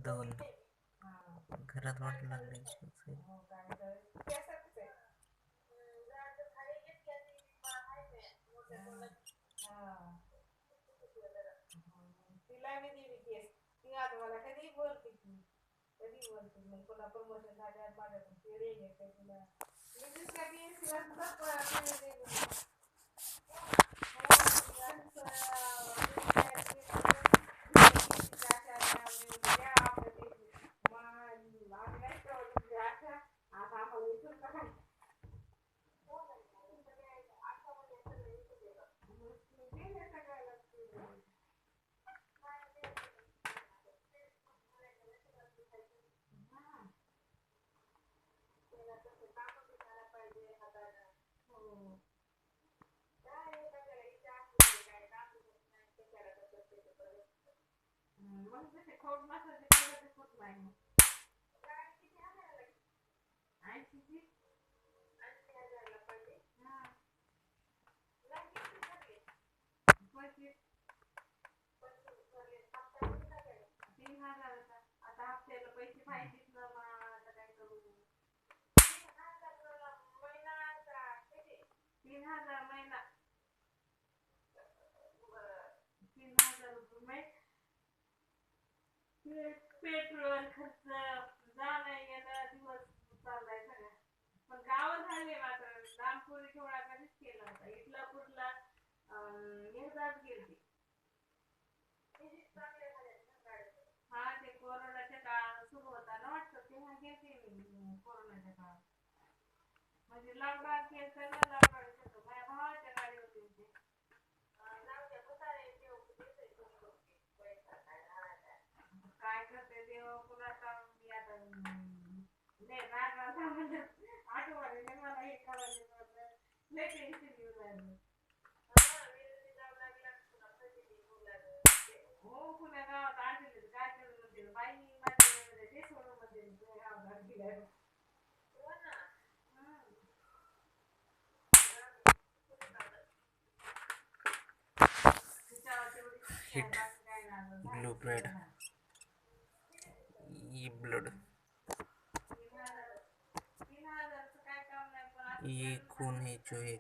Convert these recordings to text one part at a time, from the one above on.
दोन घरात वाट लागली. तिला मी दिली केस ती आज मला कधी बोलते ती कधी बोलते मग पुन्हा प्रमोशन झाल्यावर माझ्याकडून ते रे घेते तुला मी दुसऱ्या बीएससीला सुद्धा मग तसे खोड मसाले करतच होत नाही मग 80 80,000ला पाहिजे हा पैसे 3,000 आता हप्त्याला पैसे पाहिजेत ना मग आता काय करू 3,000 महिना 3,000 रुपये पेट्रोल खर्च जाणं येणं दिवस चाललाय सगळा पण गाव झाले मात्र रामपुरी थोडा कधीच केला होता इटलापूरला एकदाच गेलते हा ते कोरोनाच्या काळ सुरू होता ना वाटतं तेव्हा गेलते मी कोरोनाच्या काळात म्हणजे लॉकडाऊन केलं ना लॉकडाऊन केलं माझ्या भावाच्या गाडी होती ते काय करते देव कुणाचा मी आता आठवडे मला हे करायला लय टेन्शन येऊ लागलं हो पुण्या गावात आणलेलं काय केलं म्हणते बाई माझ्या ते सोडून म्हणते गावात गेल्यावर hit blue bread E blood ये खून है चूहे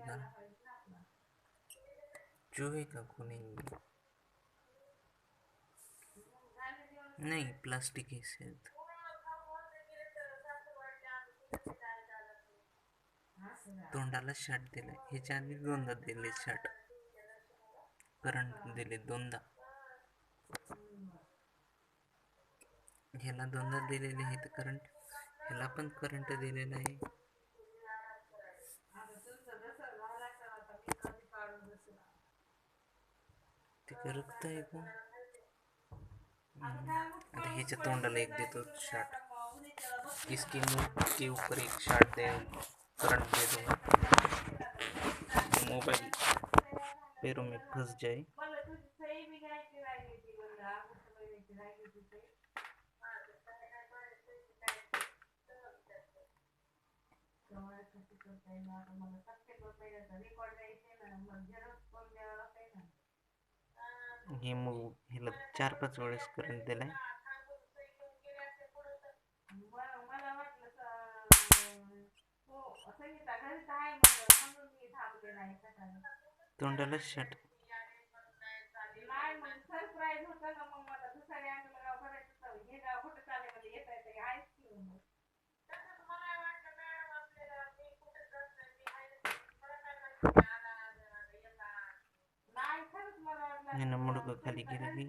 का खून है नहीं प्लास्टिक है शायद तोंडाला शाट दिले ह्याच्या आधी दोनदा दिले शाट करंट दिले दोनदा ह्याला दोनदा दिलेले आहेत करंट ह्याला पण करंट दिलेला आहे ते रक्त आहे का आता ह्याच्या तोंडाला एक देतो शाट इसके मुंह के ऊपर एक शाट दे करंट दे दूंगा मोबाइल पैरों में फंस जाए हे मग ह्याला 4-5 वेळेस करंट दिलाय तोंडाला शट मुडक खाली गेलेली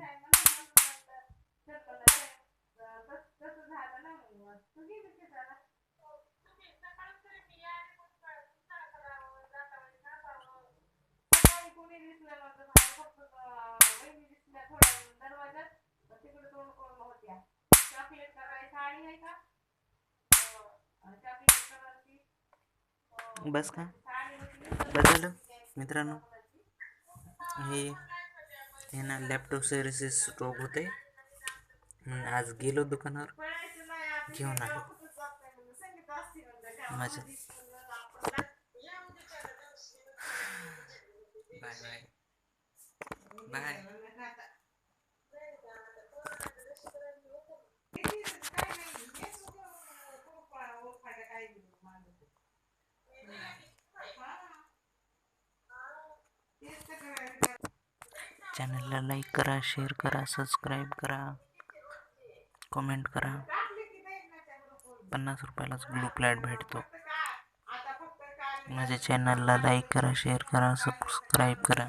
बस का बस झालं मित्रांनो हे ना लॅप्टॉपचे रोग होते आज गेलो दुकानावर घेऊन आलो माझं बाय बाय बाय चॅनलला लाईक करा, शेअर करा, सबस्क्राईब करा, कमेंट करा. टाकले की नाही ना त्या ग्रुपवर 50 रुपयालाच ब्लू प्लॅट भेटतो. आता फक्त काल माझ्या चॅनलला लाईक करा, शेअर करा, सबस्क्राईब करा.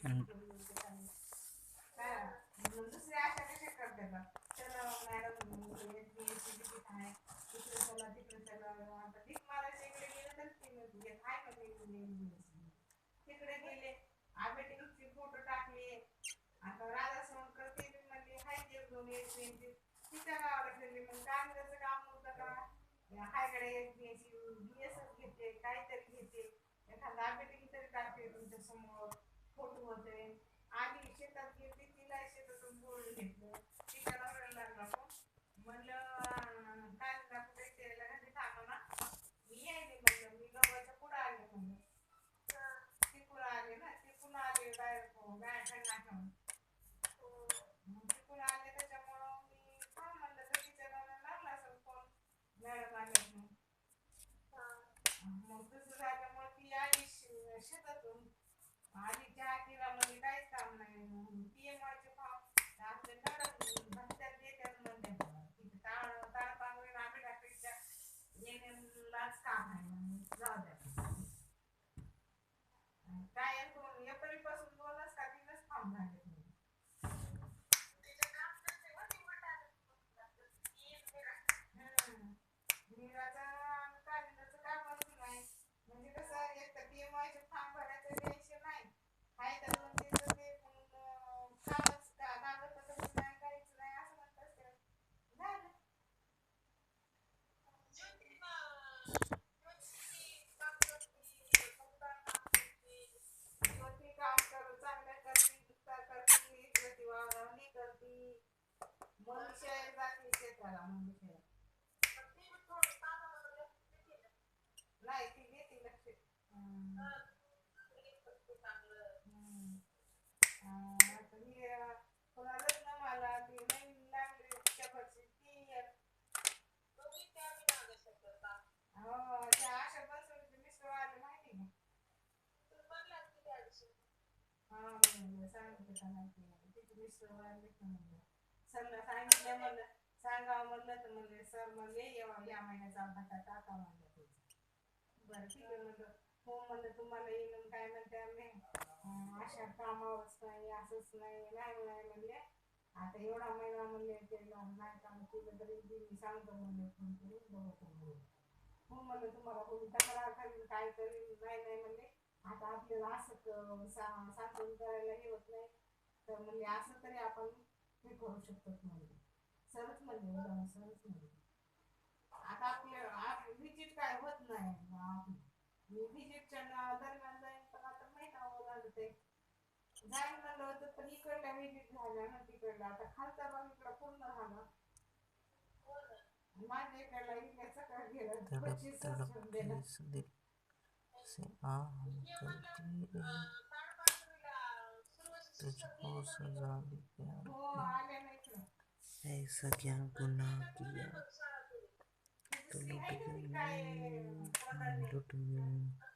आणि दुसऱ्या अशा कशा करते का चला मॅडम तिकीट आहे तिकडे चला तिकडे चला आता भीक मारायच्या इकडे गेले तर काय तिकडे गेले आंबेडकरचे फोटो टाकले आता राधा सोनकर ते म्हणले हाय ते दोन तिच्या गावाला फिरले मग कांद्याचं काम नव्हतं का हायकडे बीएसच घेते काहीतरी घेते एखादा आंबेडकर तरी टाकते तुमच्या समोर फोटो होते आधी शेतात गेली तिला शेतातून बोलून घेतलं तिच्या नवऱ्याला लागला म्हणलं काय कुठे त्याला घरी थांबा ना मी यायले म्हणलं मी गव्हाच्या पुढं आले म्हणलं तिकडून आले ना तिकडून आले डायरेक्ट नाकावून तिकडून आले त्याच्यामुळं मी हा म्हणलं तर तिच्या नवऱ्याला लागला असेल फोन मॅडम आले मग तसं झाल्यामुळे ती आली शेतातून आधी चहा केला म्हणजे काहीच काम नाही पीएमआरचे फॉर्म आपले मॅडम भरत्यात देतात म्हणतात तिथे ताळ पांघरून आम्ही टाकायच्या येण्यालाच काम आहे जाऊ द्या काय एप्रिलपासून 2च का 3च फॉर्म झाले काढण्याचं कामच नाही म्हणजे कसं एक तर पीएमआयचे फॉर्म भरायचं टेन्शन नाही आहे तर दोन तिचं ते कामच कागदपत्रच नाही काहीच नाही असं म्हणतात झालं ज्योती काम कर चांगलं करती दुसरा करती ज्योती वावरवणी करती मनुष्य जाती शेताला मनुष्य नाही ती घेते लक्ष आता ही कोणा लग्न मला ती नवीन लागली तिच्या घरची ती हो त्या आशा बसवली मिस्टर आले माहिती का हा म्हणलं सांगितलं का नाही तिचे मिस्टर वाढले का म्हणलं सरला सांगितलं म्हणलं सांगावं म्हणलं तर म्हणले सर म्हणले या महिन्याचा भाता टाका म्हणलं बरं ठीक आहे म्हणलं हो म्हणलं तुम्हाला येऊन काय म्हणते आम्ही अशा कामावरच नाही असंच नाही म्हणले आता एवढा महिना म्हणले त्याला नाही काम केलं तरी मी सांगतो म्हणले फोन करून बघतो म्हणले हो म्हणलं तुम्हाला कोणी तक्रार करीन काय करीन नाही म्हणले आता आपल्याला असं सांगून करायला हे होत नाही तर म्हणले असं तरी आपण हे करू शकतो म्हणले सरच म्हणले सरच म्हणले आता आपल्या विजिट काय होत नाही विजिटच्या दरम्यान जाईन पण आता महिना लागते जाईन म्हणलं होतं पण इकडल्या विजिट झाल्या ना तिकडला आता खालचा भाग इकडं पूर्ण झाला माझ्या इकडला इकडे सकाळ गेलं 25 किस दिल से हम करती रहे तुझको सजा भी प्यार हो आले नाही इकडं ऐसा क्या गुनाह किया तो काय लुट गई